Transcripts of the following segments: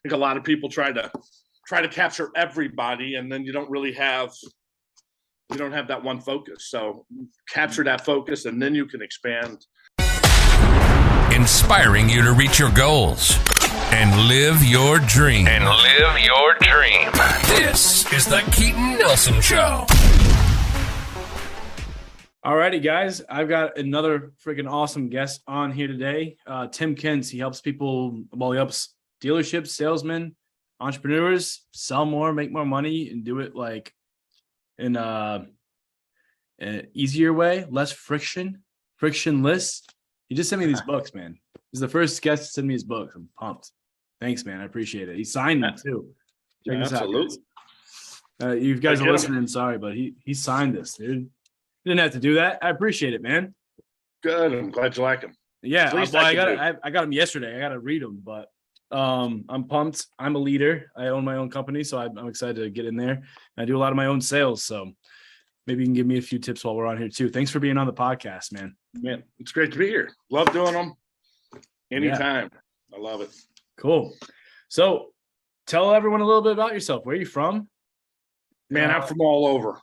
think a lot of people try to capture everybody, and then you don't have that one focus. So capture that focus, and then you can expand. Inspiring you to reach your goals and live your dream. This is the Keaton Nelson Show. Alrighty, guys. I've got another freaking awesome guest on here today. Tim Kintz. He helps people, he helps dealerships, salesmen, entrepreneurs sell more, make more money, and do it like in an easier way, less frictionless. He just sent me these books, man. He's the first guest to send me his books. I'm pumped. Thanks, man. I appreciate it. He signed them too. Check this out, guys. You guys are listening. Sorry, but he signed this, dude. You didn't have to do that. I appreciate it, man. Good. I'm glad you like him. Yeah, I got them yesterday. I got to read them, but I'm pumped. I'm a leader. I own my own company, so I'm excited to get in there. I do a lot of my own sales, so maybe you can give me a few tips while we're on here too. Thanks for being on the podcast, man. Man, it's great to be here. Love doing them. Anytime. Yeah. I love it. Cool. So tell everyone a little bit about yourself. Where are you from? Man, I'm from all over.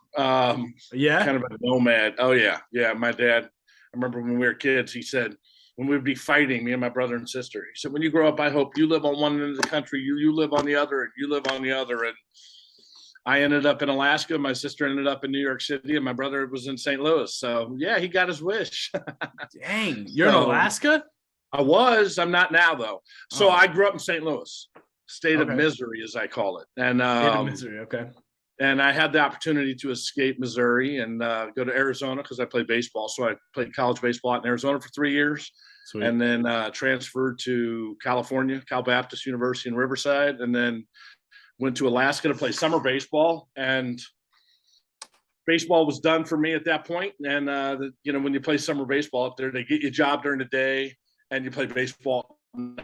Yeah. Kind of a nomad. Oh, yeah. Yeah. My dad, I remember when we were kids, he said, when we'd be fighting, me and my brother and sister, he said, when you grow up, I hope you live on one end of the country, you live on the other, and you live on the other. And I ended up in Alaska. My sister ended up in New York City, and my brother was in St. Louis. So, yeah, he got his wish. Dang. You're in Alaska? I was. I'm not now, though. So I grew up in St. Louis, state of misery, as I call it. And state of misery, okay. And I had the opportunity to escape Missouri and go to Arizona because I played baseball. So I played college baseball out in Arizona for 3 years. Sweet. And then transferred to California, Cal Baptist University in Riverside, and then went to Alaska to play summer baseball. And baseball was done for me at that point. And, when you play summer baseball up there, they get you a job during the day and you play baseball and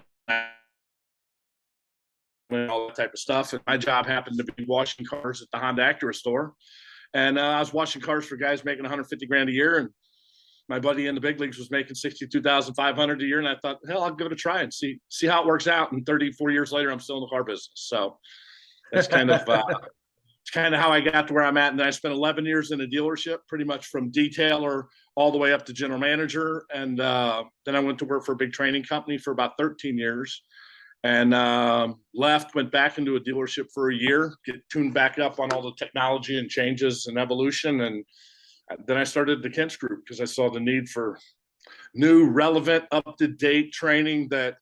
all that type of stuff. And my job happened to be washing cars at the Honda Acura store. And I was washing cars for guys making $150,000 a year. And my buddy in the big leagues was making $62,500 a year. And I thought, hell, I'll give it a try and see how it works out. And 34 years later, I'm still in the car business. So that's kind of how I got to where I'm at. And then I spent 11 years in a dealership, pretty much from detailer all the way up to general manager. And then I went to work for a big training company for about 13 years. And left, went back into a dealership for a year, get tuned back up on all the technology and changes and evolution. And then I started the Kintz Group because I saw the need for new, relevant, up-to-date training that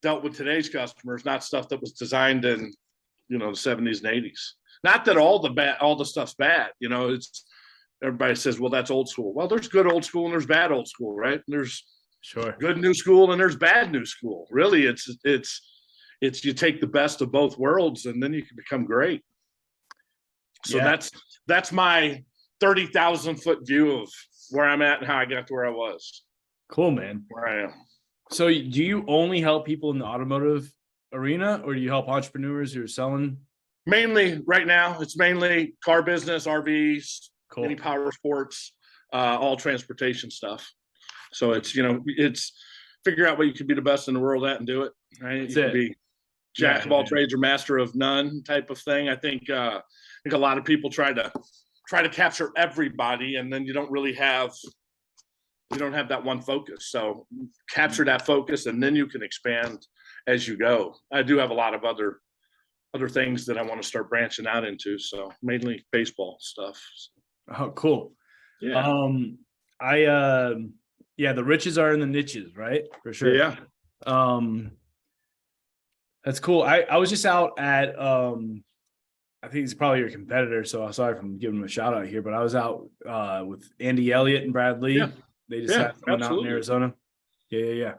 dealt with today's customers, not stuff that was designed in, the 70s and 80s. Not that all the stuff's bad. It's everybody says, well, that's old school. Well, there's good old school and there's bad old school, right? And there's good new school and there's bad new school. Really, it's you take the best of both worlds and then you can become great. So that's my 30,000 foot view of where I'm at and how I got to where I was. Cool, man. Where I am. So do you only help people in the automotive arena, or do you help entrepreneurs who are selling? Mainly right now, it's mainly car business, RVs, cool. Any power sports, all transportation stuff. So it's figure out what you can be the best in the world at and do it. Right? You can be jack of all trades or master of none type of thing. I think a lot of people try to capture everybody, and then you don't have that one focus. So capture that focus, and then you can expand as you go. I do have a lot of other things that I want to start branching out into. So mainly baseball stuff. Oh, cool. Yeah. The riches are in the niches, right? For sure. Yeah. That's cool. I was just out at, I think he's probably your competitor, so I'm sorry for giving him a shout out here, but I was out with Andy Elliott and Brad Lee. Yeah. They just had someone out in Arizona. Yeah.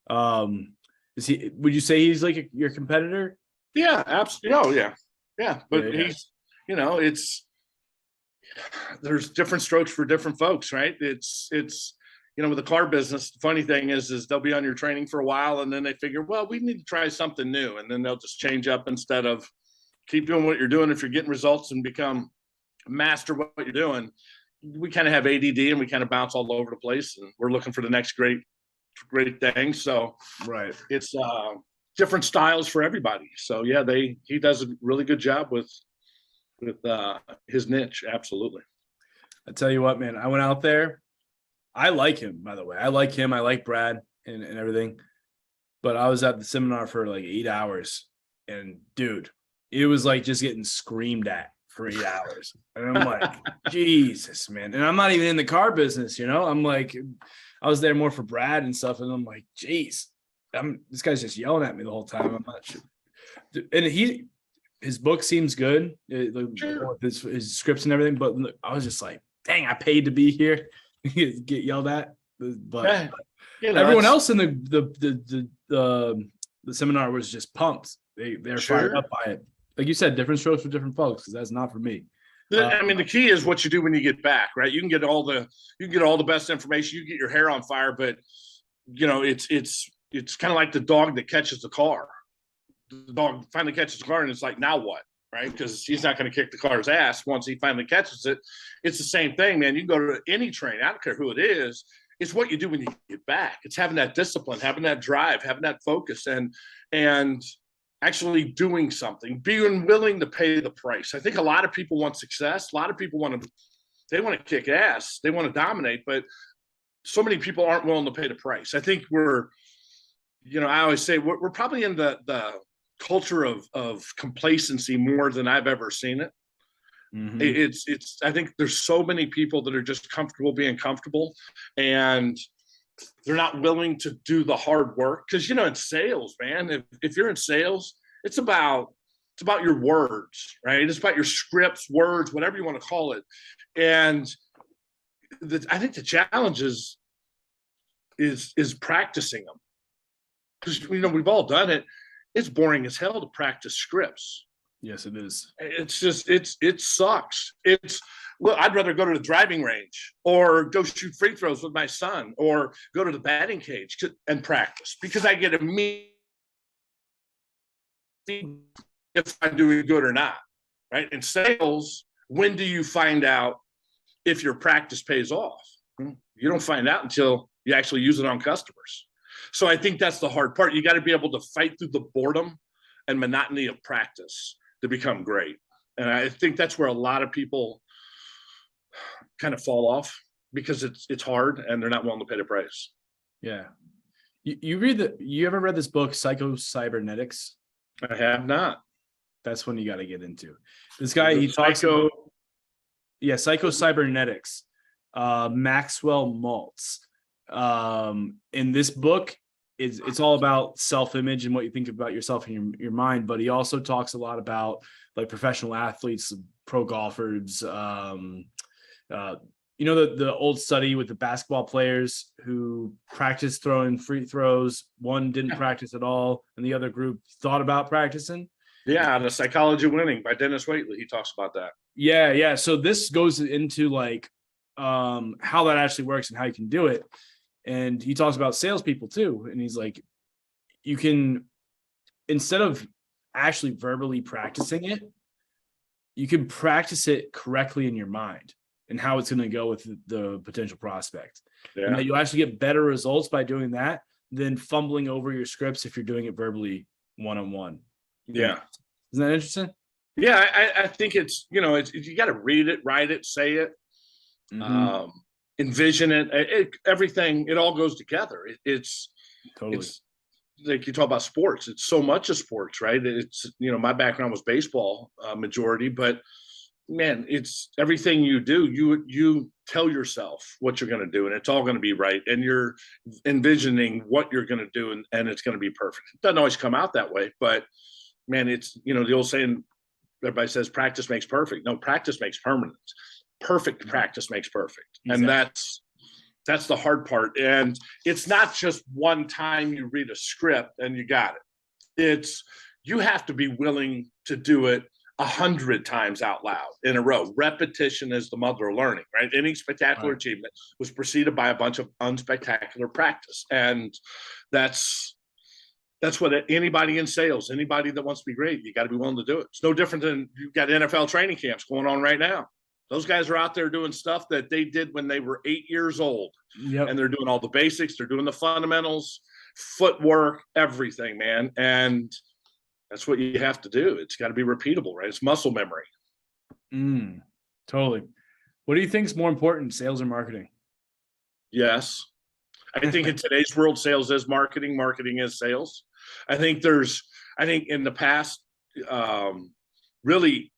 Would you say he's like your competitor? Yeah, absolutely. Oh, yeah. Yeah. But he's, there's different strokes for different folks, right? It's with the car business, the funny thing is they'll be on your training for a while and then they figure, well, we need to try something new. And then they'll just change up instead of keep doing what you're doing. If you're getting results and become master what you're doing, we kind of have ADD and we kind of bounce all over the place and we're looking for the next great thing. So right. It's different styles for everybody. So yeah, he does a really good job with his niche. Absolutely. I tell you what, man, I went out there. I like him, by the way. I like him. I like Brad and everything. But I was at the seminar for like 8 hours. And dude, it was like just getting screamed at for 8 hours. And I'm like, Jesus, man. And I'm not even in the car business, you know? I'm like, I was there more for Brad and stuff. And I'm like, geez, this guy's just yelling at me the whole time. I'm not sure. And his book seems good, Sure. his scripts and everything. But I was just like, dang, I paid to be here, get yelled at. But everyone else in the seminar was just pumped. They're fired up by it. Like you said, different strokes for different folks, because that's not for me. I mean, the key is what you do when you get back, right? You can get all the best information. You get your hair on fire, but you know, it's kind of like the dog that catches the car. The dog finally catches the car, and it's like, now what, right? Because he's not going to kick the car's ass once he finally catches it. It's the same thing, man. You can go to any train. I don't care who it is. It's what you do when you get back. It's having that discipline, having that drive, having that focus, and actually doing something, being willing to pay the price. I think a lot of people want success. A lot of people want to kick ass. They want to dominate, but so many people aren't willing to pay the price. I think I always say we're probably in the culture of complacency more than I've ever seen it. Mm-hmm. I think there's so many people that are just comfortable being comfortable, and they're not willing to do the hard work. Because, you know, in sales, man, if you're in sales, it's about your words, right? It's about your scripts, words, whatever you want to call it. And I think the challenge is practicing them. Because, you know, we've all done it. It's boring as hell to practice scripts. Yes, it is. It's just, it sucks. Well, I'd rather go to the driving range or go shoot free throws with my son or go to the batting cage and practice, because I get immediate if I'm doing good or not, right? In sales, when do you find out if your practice pays off? You don't find out until you actually use it on customers. So I think that's the hard part. You got to be able to fight through the boredom and monotony of practice to become great. And I think that's where a lot of people kind of fall off, because it's hard and they're not willing to pay the price. Yeah. You ever read this book, Cybernetics? I have not. That's one you got to get into. This guy, he talks about, Cybernetics, Maxwell Maltz. In this book, it's all about self-image and what you think about yourself in your mind, but he also talks a lot about like professional athletes, pro golfers, you know, the old study with the basketball players who practiced throwing free throws. One didn't practice at all, and the other group thought about practicing. Yeah, The Psychology of Winning by Dennis Waitley. He talks about that. Yeah. So this goes into like how that actually works and how you can do it. And he talks about salespeople too. And he's like, you can, instead of actually verbally practicing it, you can practice it correctly in your mind and how it's going to go with the potential prospect. Yeah. And that you actually get better results by doing that than fumbling over your scripts if you're doing it verbally one-on-one. Yeah. Isn't that interesting? Yeah, I think it's, you know, you got to read it, write it, say it, envision it, everything. It all goes together. It's like you talk about sports. It's so much of sports, right? It's, you know, my background was baseball majority, but man, it's everything you do. You tell yourself what you're going to do, and it's all going to be right. And you're envisioning what you're going to do, and it's going to be perfect. It doesn't always come out that way, but man, it's, you know, the old saying, everybody says practice makes perfect. No, practice makes permanent. Perfect practice makes perfect. Exactly. And that's the hard part. And it's not just one time you read a script and you got it. It's, you have to be willing to do it 100 times out loud in a row. Repetition is the mother of learning, right? Any spectacular achievement was preceded by a bunch of unspectacular practice. And that's what anybody in sales, anybody that wants to be great, you got to be willing to do it. It's no different than you've got NFL training camps going on right now. Those guys are out there doing stuff that they did when they were 8 years old. Yep. And they're doing all the basics. They're doing the fundamentals. footwork, everything, man. And that's what you have to do. It's got to be repeatable, right? It's muscle memory. Totally. What do you think is more important, sales or marketing? Yes. I think in today's world, sales is marketing. Marketing is sales. I think in the past, really,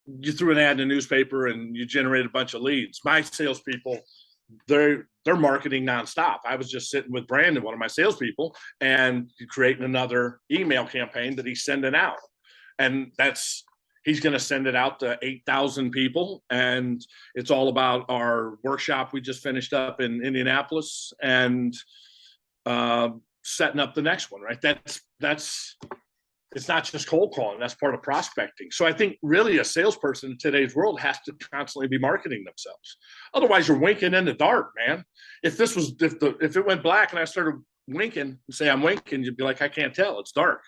you threw an ad in a newspaper and you generated a bunch of leads. My salespeople, they're marketing nonstop. I was just sitting with Brandon, one of my salespeople, and creating another email campaign that he's sending out. And he's going to send it out to 8,000 people. And it's all about our workshop we just finished up in Indianapolis and setting up the next one, right? It's not just cold calling. That's part of prospecting. So I think really a salesperson in today's world has to constantly be marketing themselves. Otherwise, you're winking in the dark, man. If it went black and I started winking and say I'm winking, you'd be like, I can't tell. It's dark.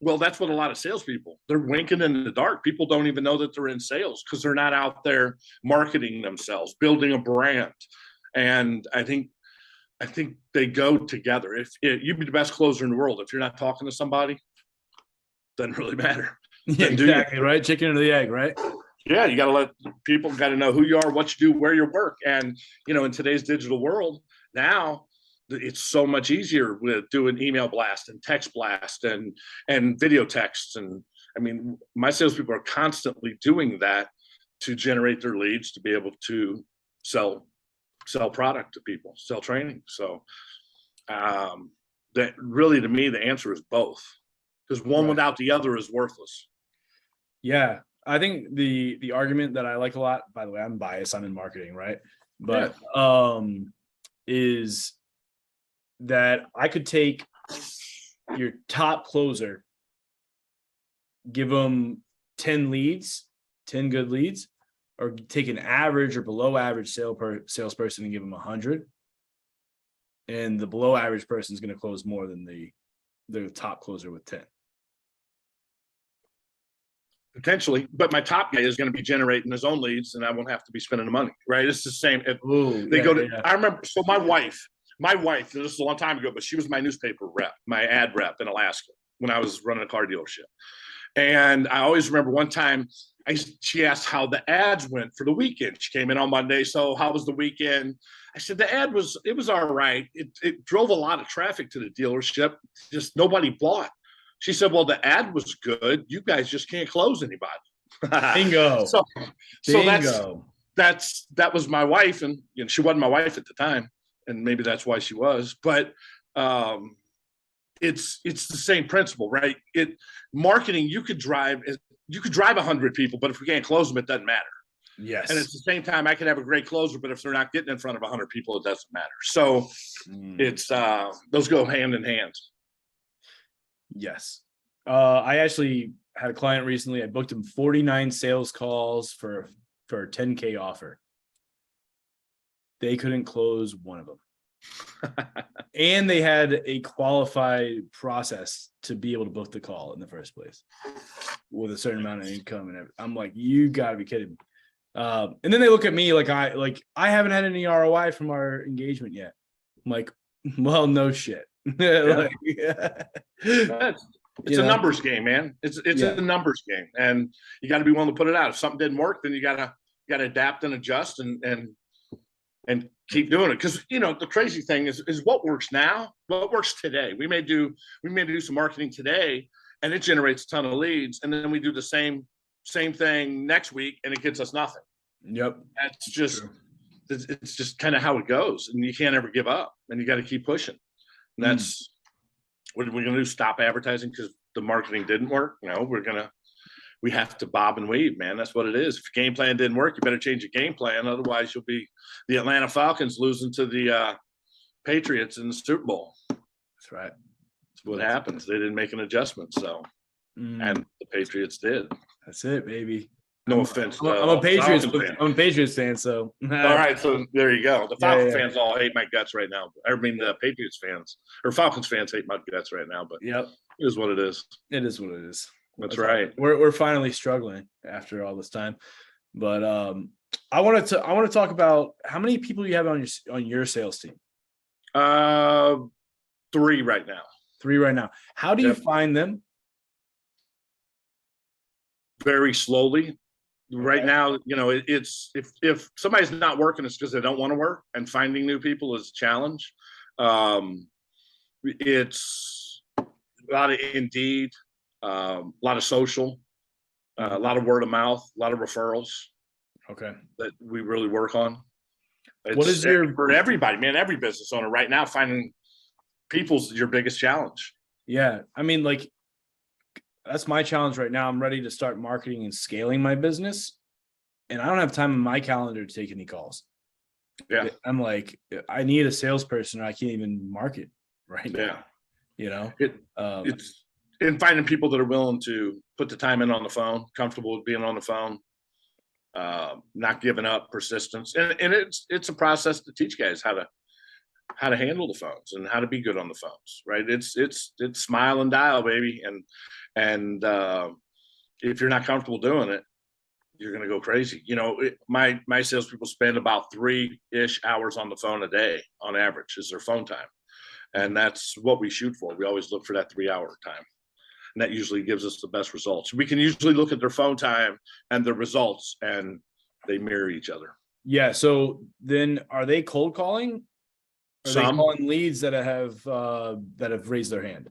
Well, that's what a lot of salespeople, they're winking in the dark. People don't even know that they're in sales because they're not out there marketing themselves, building a brand. And I think they go together. If you'd be the best closer in the world, if you're not talking to somebody, doesn't really matter. Yeah, exactly, right? Chicken or the egg, right? Yeah, you got to let people know who you are, what you do, where you work. And, in today's digital world, now it's so much easier with doing email blast and text blast and video texts. And I mean, my salespeople are constantly doing that to generate their leads, to be able to sell product to people, sell training. So that really, to me, the answer is both. Because one without the other is worthless. Yeah. I think the argument that I like a lot, by the way, I'm biased, I'm in marketing, right? But is that I could take your top closer, give them 10 good leads, or take an average or below average salesperson and give them 100. And the below average person is going to close more than the top closer with 10. Potentially, but my top guy is going to be generating his own leads, and I won't have to be spending the money, right? It's the same. I remember. So my wife, this is a long time ago, but she was my newspaper rep, my ad rep in Alaska when I was running a car dealership. And I always remember one time she asked how the ads went for the weekend. She came in on Monday. So how was the weekend? I said, the ad was all right. It drove a lot of traffic to the dealership. Just nobody bought. She said, well, the ad was good. You guys just can't close anybody. Bingo. So that was my wife. And she wasn't my wife at the time. And maybe that's why she was. But it's the same principle, right? Marketing, you could drive 100 people, but if we can't close them, it doesn't matter. Yes. And at the same time, I could have a great closer, but if they're not getting in front of 100 people, it doesn't matter. So it's those go hand in hand. Yes. I actually had a client recently. I booked him 49 sales calls for a 10K offer. They couldn't close one of them. And they had a qualified process to be able to book the call in the first place with a certain amount of income and everything. I'm like, you gotta be kidding. And then they look at me like I haven't had any ROI from our engagement yet. I'm like, well, no shit. It's a numbers game, man. It's a numbers game, and you got to be willing to put it out. If something didn't work, then you gotta adapt and adjust and keep doing it. Because the crazy thing is what works now, what works today. We may do some marketing today, and it generates a ton of leads, and then we do the same thing next week, and it gets us nothing. Yep, that's just it's just kind of how it goes, and you can't ever give up, and you got to keep pushing. And that's what are we going to do? Stop advertising because the marketing didn't work? No, we have to bob and weave, man. That's what it is. If your game plan didn't work, you better change your game plan. Otherwise, you'll be the Atlanta Falcons losing to the Patriots in the Super Bowl. That's right. That's what happens. They didn't make an adjustment, and the Patriots did. That's it, baby. No offense. I'm a Patriots fan, so. All right, so there you go. The Falcons fans all hate my guts right now. I mean, the Patriots fans or Falcons fans hate my guts right now, but it is what it is. It is what it is. That's right. We're finally struggling after all this time, but I want to talk about how many people you have on your sales team. 3 right now. 3 right now. How do you Yep. find them? Very slowly. Right Okay. now, it's if somebody's not working, it's because they don't want to work, and finding new people is a challenge. It's a lot of Indeed, a lot of social, a lot of word of mouth, a lot of referrals Okay. that we really work on. What is your for everybody, man? Every business owner right now, finding people's your biggest challenge. Yeah, I mean, like, that's my challenge right now. I'm ready to start marketing and scaling my business, and I don't have time in my calendar to take any calls. Yeah, I'm like, I need a salesperson, or I can't even market right now. yeah. You know, It's in finding people that are willing to put the time in on the phone, comfortable with being on the phone, not giving up, persistence, and it's a process to teach guys how to handle the phones and how to be good on the phones, right? It's smile and dial, baby, and if you're not comfortable doing it, you're going to go crazy. My salespeople spend about 3-ish hours on the phone a day on average is their phone time, and that's what we shoot for. We always look for that 3-hour time, and that usually gives us the best results. We can usually look at their phone time and the results, and they mirror each other. yeah. So then, are they cold calling? Are they Some, calling leads that have raised their hand?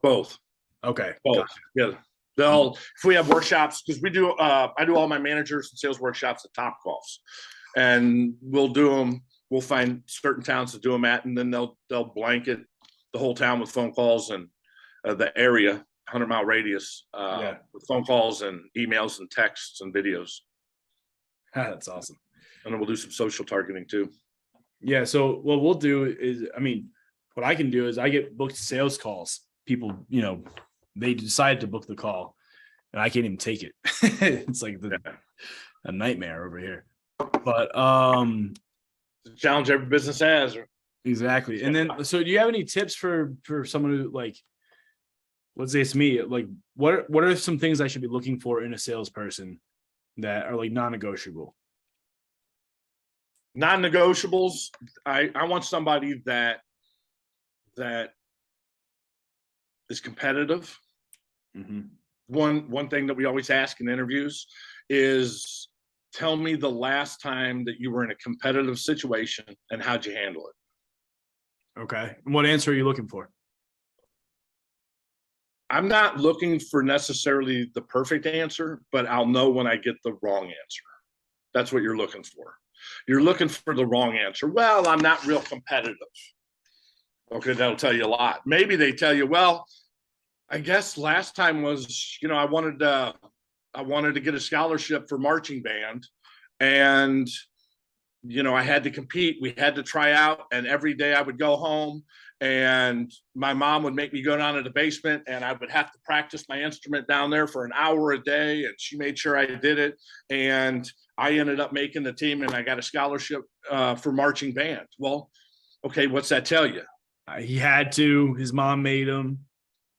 both. Okay. Both. Yeah. If we have workshops, because I do all my managers and sales workshops at Top Golfs, and we'll do them. We'll find certain towns to do them at, and then they'll blanket the whole town with phone calls and the area, 100-mile radius, with phone calls and emails and texts and videos. That's awesome. And then we'll do some social targeting too. Yeah. So what we'll do is, what I can do is I get booked sales calls. People, they decide to book the call, and I can't even take it. It's like a nightmare over here. But It's a challenge every business has. exactly. And then, so do you have any tips for someone who, like, let's say it's me, like, what are some things I should be looking for in a salesperson that are like non-negotiable? Non-negotiables. I want somebody that is competitive. Mm-hmm. One thing that we always ask in interviews is, tell me the last time that you were in a competitive situation and how'd you handle it? Okay. And what answer are you looking for? I'm not looking for necessarily the perfect answer, but I'll know when I get the wrong answer. That's what you're looking for. You're looking for the wrong answer. Well, I'm not real competitive. Okay, that'll tell you a lot. Maybe they tell you, well, I guess last time was, I wanted to get a scholarship for marching band, and I had to compete. We had to try out, and every day I would go home, and my mom would make me go down to the basement, and I would have to practice my instrument down there for an hour a day, and she made sure I did it, and I ended up making the team, and I got a scholarship for marching band. Well, okay, what's that tell you? He had to. His mom made him.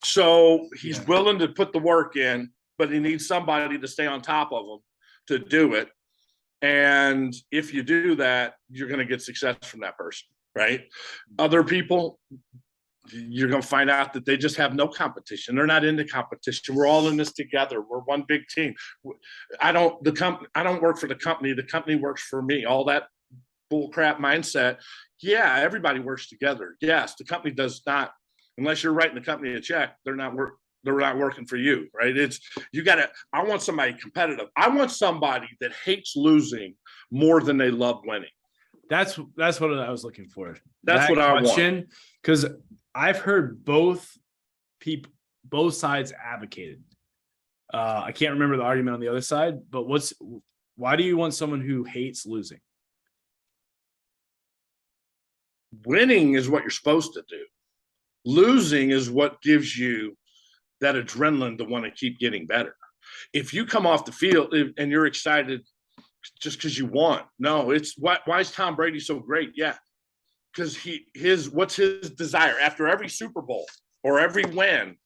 So he's willing to put the work in, but he needs somebody to stay on top of him to do it. And if you do that, you're going to get success from that person, right? Other people, you're going to find out that they just have no competition. They're not into competition. We're all in this together. We're one big team. I don't work for the company. The company works for me. All that bullcrap mindset. Yeah, everybody works together. Yes, the company does not. Unless you're writing the company a check, they're not working for you, right? I want somebody competitive. I want somebody that hates losing more than they love winning. That's what I was looking for. That's what I want. Because I've heard both sides advocated. I can't remember the argument on the other side, but why do you want someone who hates losing? Winning is what you're supposed to do. Losing is what gives you that adrenaline to want to keep getting better. If you come off the field and you're excited just because you won, no, it's why is Tom Brady so great? Yeah, because what's his desire after every Super Bowl or every win?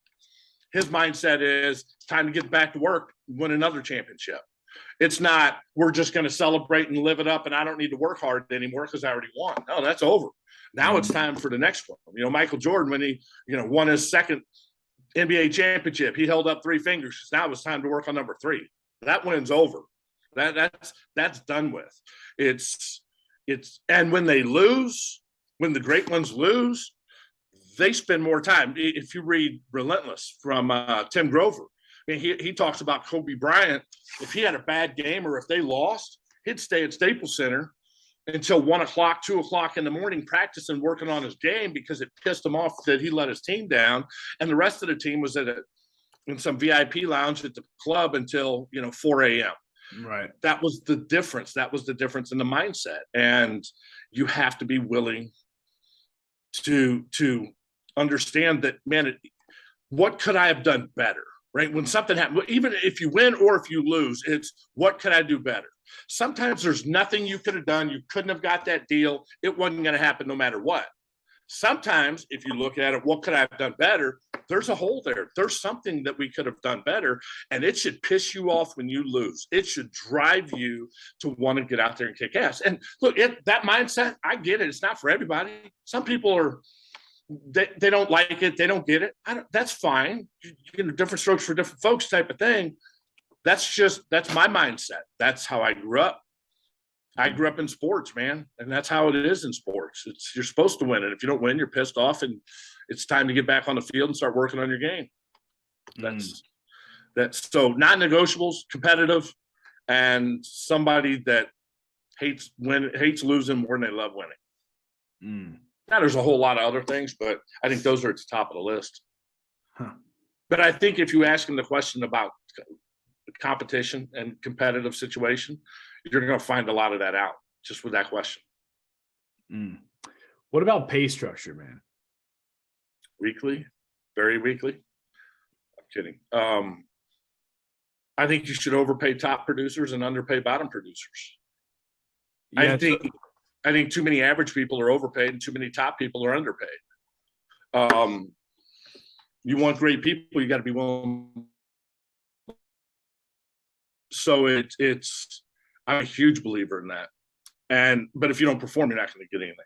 His mindset is it's time to get back to work, win another championship. It's not, we're just going to celebrate and live it up, and I don't need to work hard anymore because I already won. No, that's over. Now it's time for the next one. You know, Michael Jordan, when he, won his second NBA championship, he held up 3 fingers. Now it's time to work on number 3. That win's over. That's done with. It's and when they lose, when the great ones lose, they spend more time. If you read Relentless from Tim Grover, I mean, he talks about Kobe Bryant. If he had a bad game or if they lost, he'd stay at Staples Center until 1 o'clock, 2 o'clock in the morning, practicing, working on his game because it pissed him off that he let his team down. And the rest of the team was in some VIP lounge at the club until 4 a.m. Right. That was the difference. That was the difference in the mindset. And you have to be willing to understand that, man, what could I have done better? Right? When something happens, even if you win or if you lose, it's what could I do better? Sometimes there's nothing you could have done. You couldn't have got that deal. It wasn't going to happen no matter what. Sometimes if you look at it, what could I have done better? There's a hole there. There's something that we could have done better. And it should piss you off when you lose. It should drive you to want to get out there and kick ass. And look, that mindset, I get it. It's not for everybody. Some people they don't like it. They don't get it. That's fine. Different strokes for different folks type of thing. That's my mindset. That's how I grew up. I grew up in sports, man. And that's how it is in sports. You're supposed to win. And if you don't win, you're pissed off and it's time to get back on the field and start working on your game. That's so non-negotiables, competitive, and somebody that hates losing more than they love winning. Now, there's a whole lot of other things, but I think those are at the top of the list. Huh. But I think if you ask them the question about competition and competitive situation, you're going to find a lot of that out just with that question. What about pay structure, man? Weekly, very weekly. I'm kidding. I think you should overpay top producers and underpay bottom producers. Yeah, I think too many average people are overpaid and too many top people are underpaid. You want great people, you got to be willing. So I'm a huge believer in that. But if you don't perform, you're not going to get anything.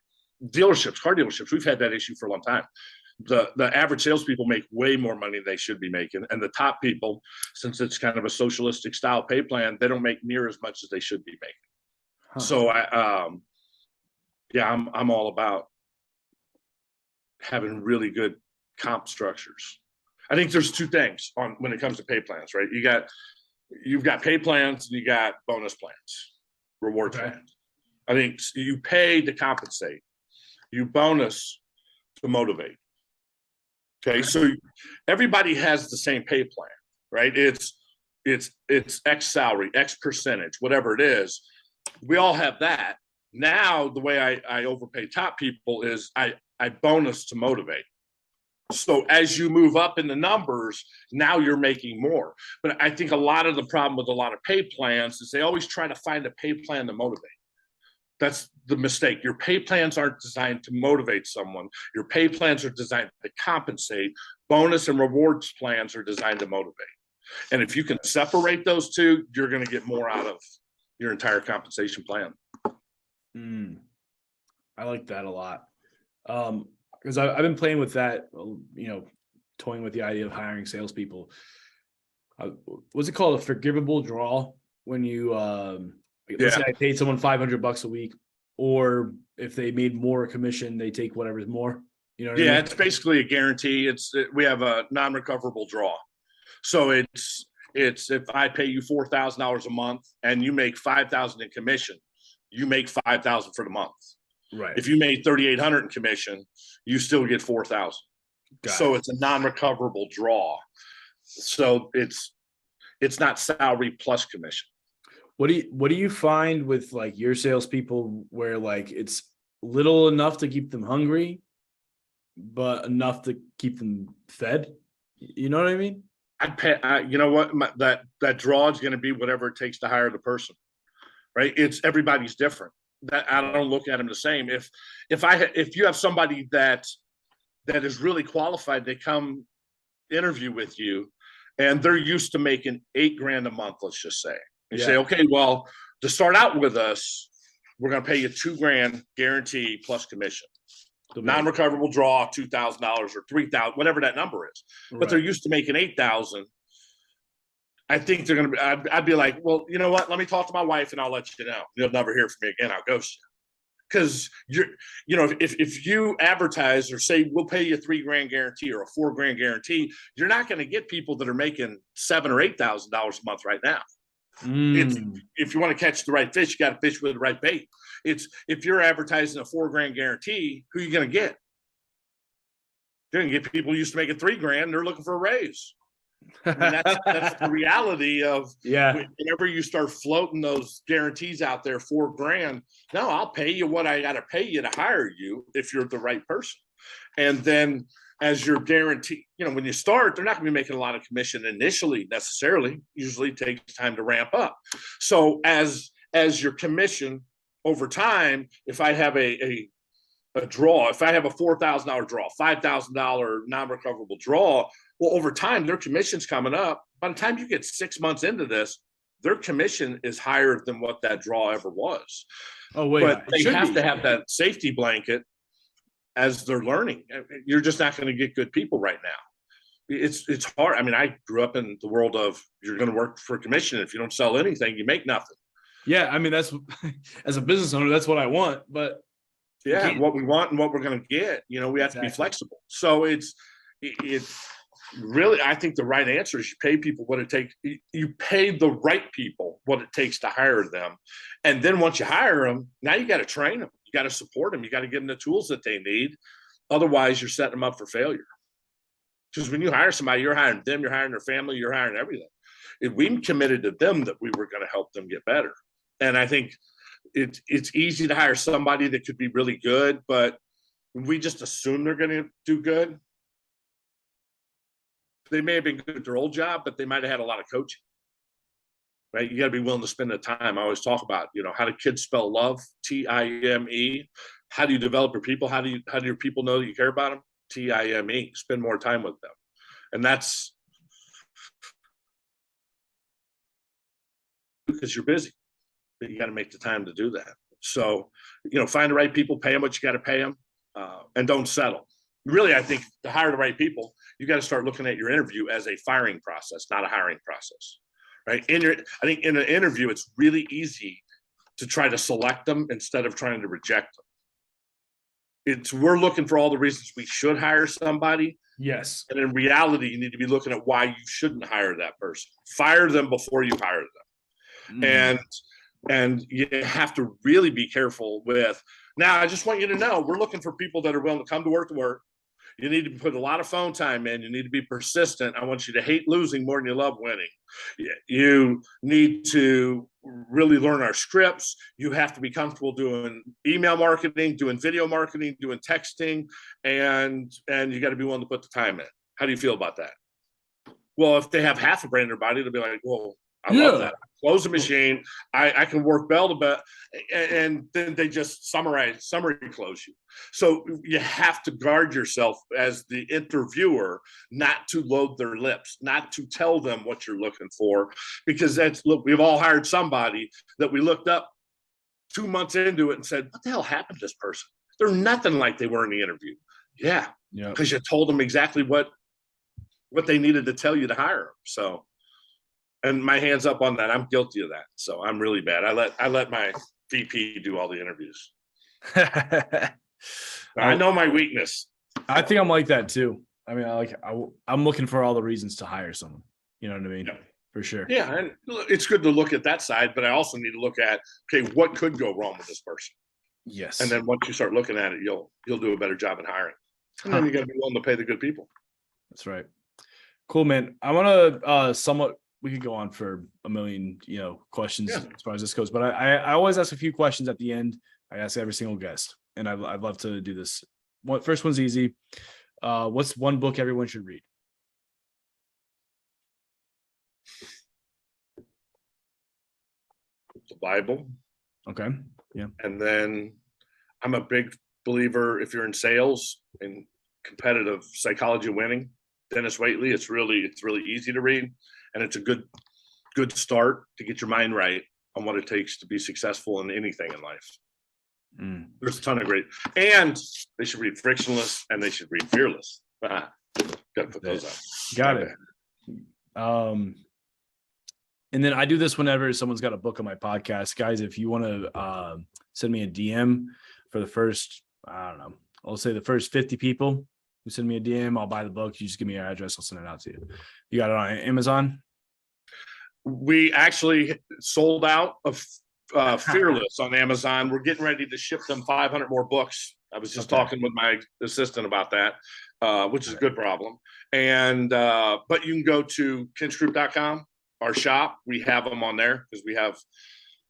Car dealerships, we've had that issue for a long time. The average salespeople make way more money than they should be making. And the top people, since it's kind of a socialistic style pay plan, they don't make near as much as they should be making. Huh. So I'm all about having really good comp structures. I think there's 2 things when it comes to pay plans, right? You've got pay plans and you got bonus plans, reward plans. I think you pay to compensate, you bonus to motivate. Okay, so everybody has the same pay plan, right? It's X salary, X percentage, whatever it is. We all have that. Now, the way I overpay top people is I bonus to motivate. So as you move up in the numbers, now you're making more. But I think a lot of the problem with a lot of pay plans is they always try to find a pay plan to motivate. That's the mistake. Your pay plans aren't designed to motivate someone. Your pay plans are designed to compensate. Bonus and rewards plans are designed to motivate. And if you can separate those 2, you're going to get more out of your entire compensation plan. I like that a lot. Because I've been playing with that, toying with the idea of hiring salespeople. What's it called? A forgivable draw? When you, let's say I paid someone $500 a week, or if they made more commission, they take whatever's more. You know what I mean? It's basically a guarantee. We have a non-recoverable draw. So it's if I pay you $4,000 a month and you make $5,000 in commission, you make $5,000 for the month. Right. If you made $3,800 in commission, you still get $4,000. So it's a non-recoverable draw. So it's not salary plus commission. What do you find with like your salespeople where like it's little enough to keep them hungry, but enough to keep them fed? You know what I mean? You know what? That draw is going to be whatever it takes to hire the person, right? Everybody's different. That I don't look at them the same. If you have somebody that is really qualified, they come interview with you, and they're used to making $8,000 a month, let's just say, You say, okay, well, to start out with us, we're going to pay you $2,000 guarantee plus commission. Non-recoverable draw, $2,000 or $3,000, whatever that number is. But they're used to making $8,000. I think they're going to be, I'd be like, well, you know what? Let me talk to my wife and I'll let you know. You'll never hear from me again. I'll ghost you. Because if you advertise or say we'll pay you a $3,000 guarantee or a $4,000 guarantee, you're not going to get people that are making $7,000 or $8,000 a month right now. If you want to catch the right fish, you got to fish with the right bait. If you're advertising a $4,000 guarantee, who are you going to get? You're going to get people used to making $3,000. They're looking for a raise. I mean, that's the reality of whenever you start floating those guarantees out there, $4,000. No, I'll pay you what I got to pay you to hire you if you're the right person. And then as your guarantee, when you start, they're not going to be making a lot of commission initially necessarily. Usually it takes time to ramp up. So as your commission over time, if I have a draw, if I have a $4,000 draw, $5,000 non-recoverable draw, well, over time, their commission's coming up. By the time you get 6 months into this, their commission is higher than what that draw ever was. Oh, wait. But they have to have that safety blanket as they're learning. You're just not going to get good people right now. It's hard. I mean, I grew up in the world of you're going to work for commission. If you don't sell anything, you make nothing. Yeah, I mean, that's as a business owner, that's what I want. But what we want and what we're going to get, we have to be flexible. So it's really, I think the right answer is you pay people what it takes. You pay the right people what it takes to hire them. And then once you hire them, now you got to train them. You got to support them. You got to give them the tools that they need. Otherwise, you're setting them up for failure. Because when you hire somebody, you're hiring them, you're hiring their family, you're hiring everything. We committed to them that we were going to help them get better. And I think it's easy to hire somebody that could be really good, but we just assume they're going to do good. They may have been good at their old job, but they might have had a lot of coaching, right? You got to be willing to spend the time. I always talk about, how do kids spell love? T-I-M-E. How do you develop your people? How do your people know that you care about them? T-I-M-E. Spend more time with them. And that's because you're busy, but you got to make the time to do that. So, find the right people, pay them what you got to pay them, and don't settle. Really, I think to hire the right people, you got to start looking at your interview as a firing process, not a hiring process, right? I think in an interview, it's really easy to try to select them instead of trying to reject them. We're looking for all the reasons we should hire somebody. Yes. And in reality, you need to be looking at why you shouldn't hire that person. Fire them before you hire them. And you have to really be careful with, now, I just want you to know, we're looking for people that are willing to come to work. You need to put a lot of phone time in. You need to be persistent. I want you to hate losing more than you love winning. You need to really learn our scripts. You have to be comfortable doing email marketing, doing video marketing, doing texting, and you got to be willing to put the time in. How do you feel about that? Well, if they have half a brain in their body, they'll be like, well, I love that. Close the machine. I can work bell to bell, and then they just summary close you. So you have to guard yourself as the interviewer, not to load their lips, not to tell them what you're looking for, because we've all hired somebody that we looked up 2 months into it and said, what the hell happened to this person? They're nothing like they were in the interview. Yeah. Because you told them exactly what they needed to tell you to hire them. So. And my hand's up on that. I'm guilty of that. So I'm really bad. I let my VP do all the interviews. I know my weakness. I think I'm like that too. I mean, I'm looking for all the reasons to hire someone. You know what I mean? Yeah. For sure. Yeah. And it's good to look at that side, but I also need to look at, okay, what could go wrong with this person? Yes. And then once you start looking at it, you'll do a better job in hiring. And then you got to be willing to pay the good people. That's right. Cool, man. I want to we could go on for a million, questions as far as this goes, but I always ask a few questions at the end. I ask every single guest, and I'd love to do this. First one's easy. What's one book everyone should read? The Bible. Okay. Yeah. And then I'm a big believer, if you're in sales and competitive psychology of winning, Dennis Waitley. It's really easy to read. And it's a good good start to get your mind right on what it takes to be successful in anything in life. There's a ton of great, and they should read Frictionless and they should read Fearless. Got to put those out. Got it. And then I do this whenever someone's got a book on my podcast. Guys, if you want to send me a DM for the first, I don't know, I'll say the first 50 people who send me a DM, I'll buy the book. You just give me your address, I'll send it out to you. You got it on Amazon? We actually sold out of Fearless on Amazon. We're getting ready to ship them 500 more books. I was just talking with my assistant about that, which is a good problem. And but you can go to kintzgroup.com, our shop. We have them on there because we have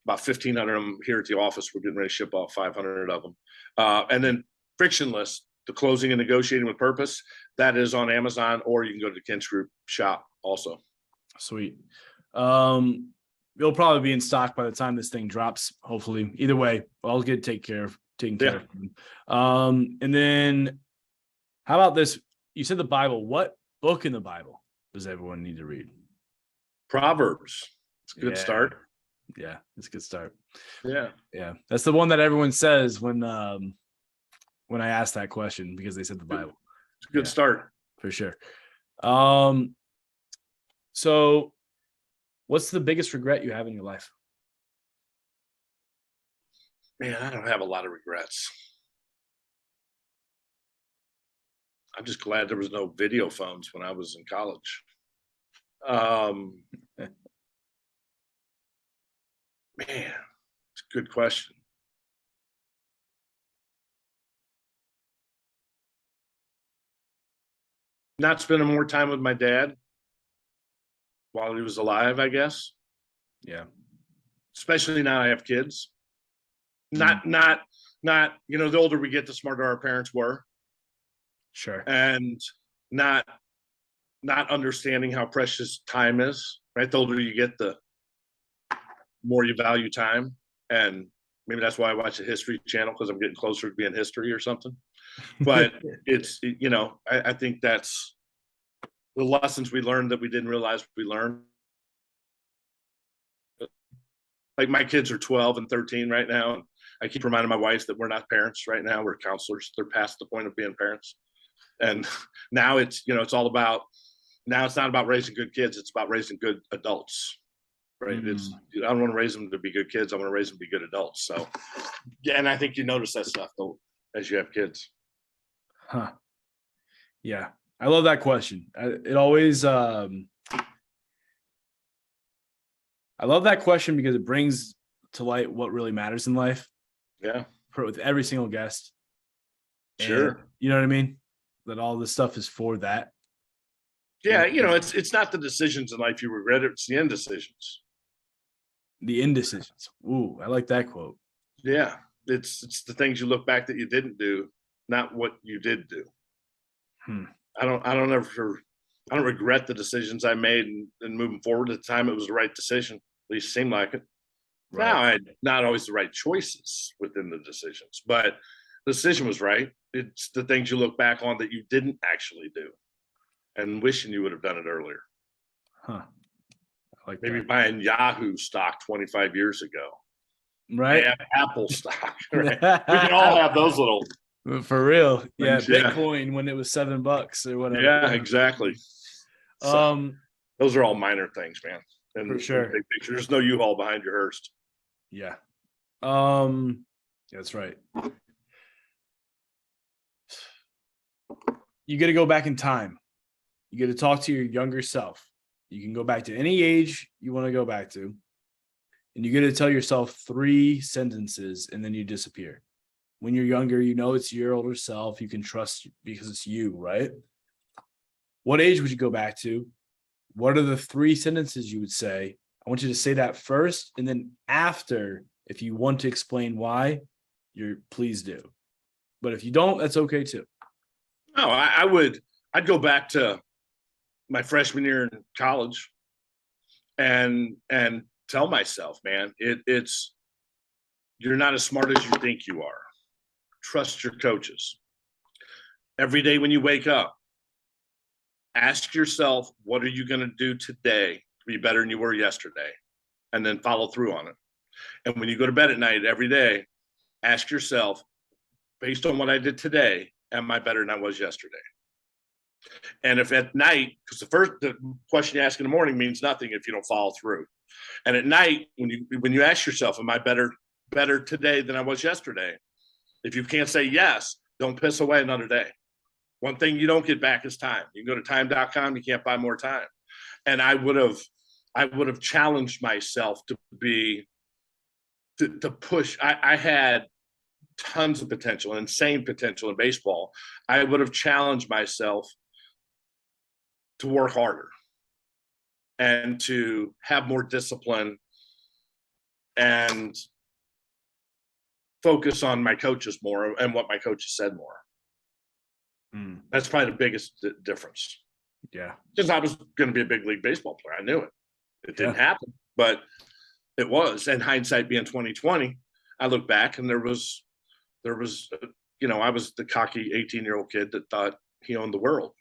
about 1,500 of them here at the office. We're getting ready to ship off 500 of them. And then Frictionless, the closing and negotiating with purpose, that is on Amazon, or you can go to the Kintz Group shop also. Sweet. It'll probably be in stock by the time this thing drops, hopefully. Either way, I'll get taken care of. And then how about this? You said the Bible. What book in the Bible does everyone need to read? Proverbs. It's a good start. Yeah, it's a good start. Yeah. That's the one that everyone says when I ask that question, because they said the Bible. It's a good start. For sure. So what's the biggest regret you have in your life? Man, I don't have a lot of regrets. I'm just glad there was no video phones when I was in college. Man, it's a good question. Not spending more time with my dad while he was alive, I guess. Yeah. Especially now I have kids. Not, the older we get, the smarter our parents were. Sure. And not understanding how precious time is, right? The older you get, the more you value time. And maybe that's why I watch the History Channel, because I'm getting closer to being history or something. But it's, I think that's the lessons we learned that we didn't realize we learned. Like my kids are 12 and 13 right now. And I keep reminding my wife that we're not parents right now. We're counselors. They're past the point of being parents. And now it's, it's all about, now it's not about raising good kids. It's about raising good adults, right? It's, I don't want to raise them to be good kids. I want to raise them to be good adults. So, yeah. And I think you notice that stuff though, as you have kids. Huh. Yeah. I love that question. It always, I love that question because it brings to light what really matters in life. Yeah. With every single guest. Sure. And, you know what I mean? That all this stuff is for that. Yeah. It's not the decisions in life you regret. It's the indecisions. The indecisions. Ooh, I like that quote. Yeah. It's the things you look back that you didn't do, not what you did do. I don't regret the decisions I made and moving forward. At the time, it was the right decision. At least it seemed like it. Right. Now, I had not always the right choices within the decisions, but the decision was right. It's the things you look back on that you didn't actually do and wishing you would have done it earlier. Huh. Like maybe buying Yahoo stock 25 years ago. Right. Apple stock. Right? We can all have those little. For real. Yeah. Bitcoin when it was $7 or whatever. Yeah, exactly. So, those are all minor things, man. And for sure. Big picture. There's no U-Haul behind your hearse. Yeah. That's right. You got to go back in time. You got to talk to your younger self. You can go back to any age you want to go back to. And you got to tell yourself 3 sentences and then you disappear. When you're younger, it's your older self. You can trust because it's you, right? What age would you go back to? What are the 3 sentences you would say? I want you to say that first. And then after, if you want to explain why, please do. But if you don't, that's okay too. No, I'd go back to my freshman year in college and tell myself, man, it's you're not as smart as you think you are. Trust your coaches. Every day when you wake up, ask yourself, what are you going to do today to be better than you were yesterday, and then follow through on it. And when you go to bed at night every day, ask yourself, based on what I did today, am I better than I was yesterday? And if at night, because the question you ask in the morning means nothing if you don't follow through. And at night, when you ask yourself, am I better today than I was yesterday? If you can't say yes, don't piss away another day. One thing you don't get back is time. You can go to time.com, you can't buy more time. And I would have challenged myself to push. I had tons of potential, insane potential in baseball. I would have challenged myself to work harder and to have more discipline and focus on my coaches more and what my coaches said more. That's probably the biggest difference. Yeah. Because I was going to be a big league baseball player. I knew it. It didn't happen, but it was. And hindsight being 2020, I look back and there was, I was the cocky 18-year-old kid that thought he owned the world.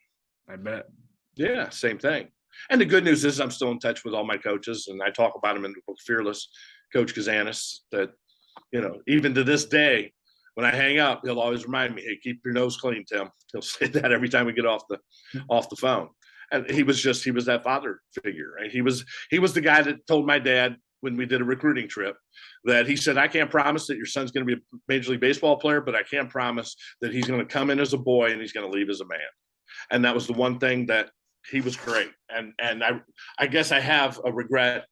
I bet. Yeah, same thing. And the good news is I'm still in touch with all my coaches, and I talk about them in the book Fearless, Coach Kazanis, that, even to this day, when I hang up, he'll always remind me, hey, keep your nose clean, Tim. He'll say that every time we get off the phone. And he was that father figure, right? He was the guy that told my dad when we did a recruiting trip that he said, I can't promise that your son's going to be a Major League Baseball player, but I can promise that he's going to come in as a boy and he's going to leave as a man. And that was the one thing that he was great. And I guess I have a regret,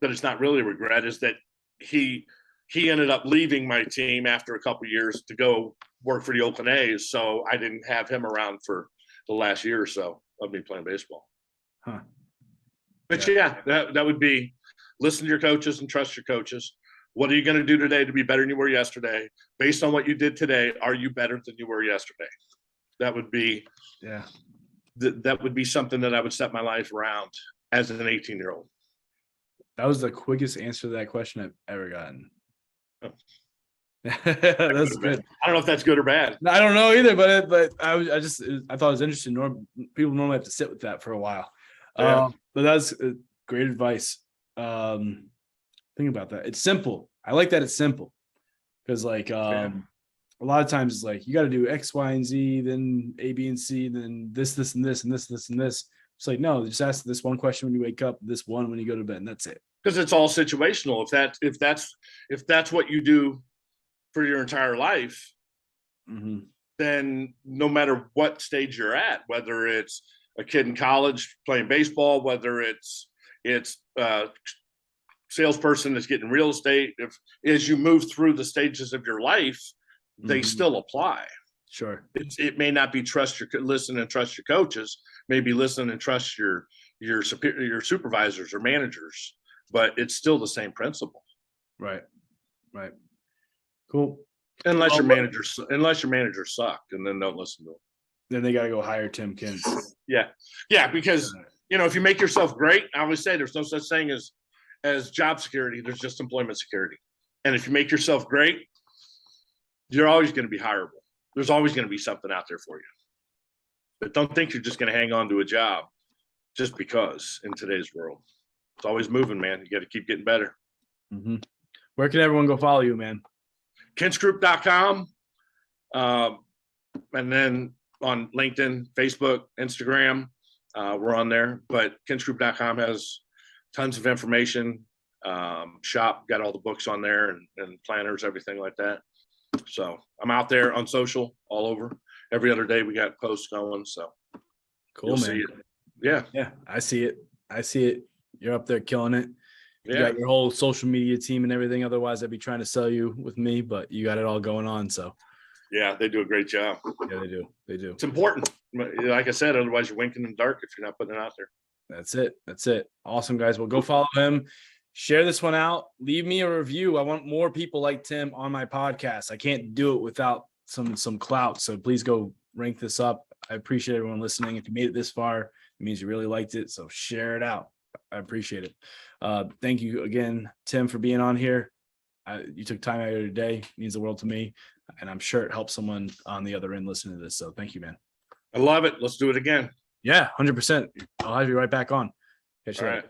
but it's not really a regret, is that he ended up leaving my team after a couple of years to go work for the Oakland A's. So I didn't have him around for the last year or so of me playing baseball. Huh. But yeah, that would be listen to your coaches and trust your coaches. What are you going to do today to be better than you were yesterday? Based on what you did today, are you better than you were yesterday? That would be, that would be something that I would set my life around as an 18-year-old. That was the quickest answer to that question I've ever gotten. Oh. That's good. I don't know if that's good or bad. I don't know either, but I thought it was interesting. People normally have to sit with that for a while. Yeah. But that's great advice. Think about that. It's simple. I like that it's simple, because a lot of times it's like you got to do X, Y, and Z, then A, B, and C, then this, and this, and this, and this. It's like, no, just ask this one question when you wake up, this one when you go to bed, and that's it. Because it's all situational. If that's what you do for your entire life, then no matter what stage you're at, whether it's a kid in college playing baseball, whether it's a salesperson that's getting real estate, as you move through the stages of your life, they still apply. Sure. It may not be listen and trust your coaches, maybe listen and trust your supervisors or managers, but it's still the same principle. Right. Cool. Unless your managers suck, and then don't listen to them. Then they got to go hire Tim Kintz. Yeah, because if you make yourself great, I always say there's no such thing as job security. There's just employment security. And if you make yourself great, you're always going to be hireable. There's always going to be something out there for you. But don't think you're just going to hang on to a job just because in today's world. It's always moving, man. You got to keep getting better. Where can everyone go follow you, man? KintzGroup.com. And then on LinkedIn, Facebook, Instagram, we're on there. But KintzGroup.com has tons of information. Shop, got all the books on there and planners, everything like that. So I'm out there on social all over. Every other day we got posts going. So cool, man. See it. Yeah. I see it. You're up there killing it. You Yeah. got your whole social media team and everything. Otherwise, I'd be trying to sell you with me, but you got it all going on. So Yeah, they do a great job. yeah, they do. It's important. Like I said, otherwise you're winking in the dark if you're not putting it out there. That's it. Awesome, guys. Well, go follow him. Share this one out. Leave me a review. I want more people like Tim on my podcast. I can't do it without some clout. So please go rank this up. I appreciate everyone listening. If you made it this far, it means you really liked it. So share it out. I appreciate it. Thank you again, Tim, for being on here. You took time out of your day. It means the world to me. And I'm sure it helps someone on the other end listening to this. So thank you, man. I love it. Let's do it again. Yeah, 100%. I'll have you right back on. Catch All you right. later.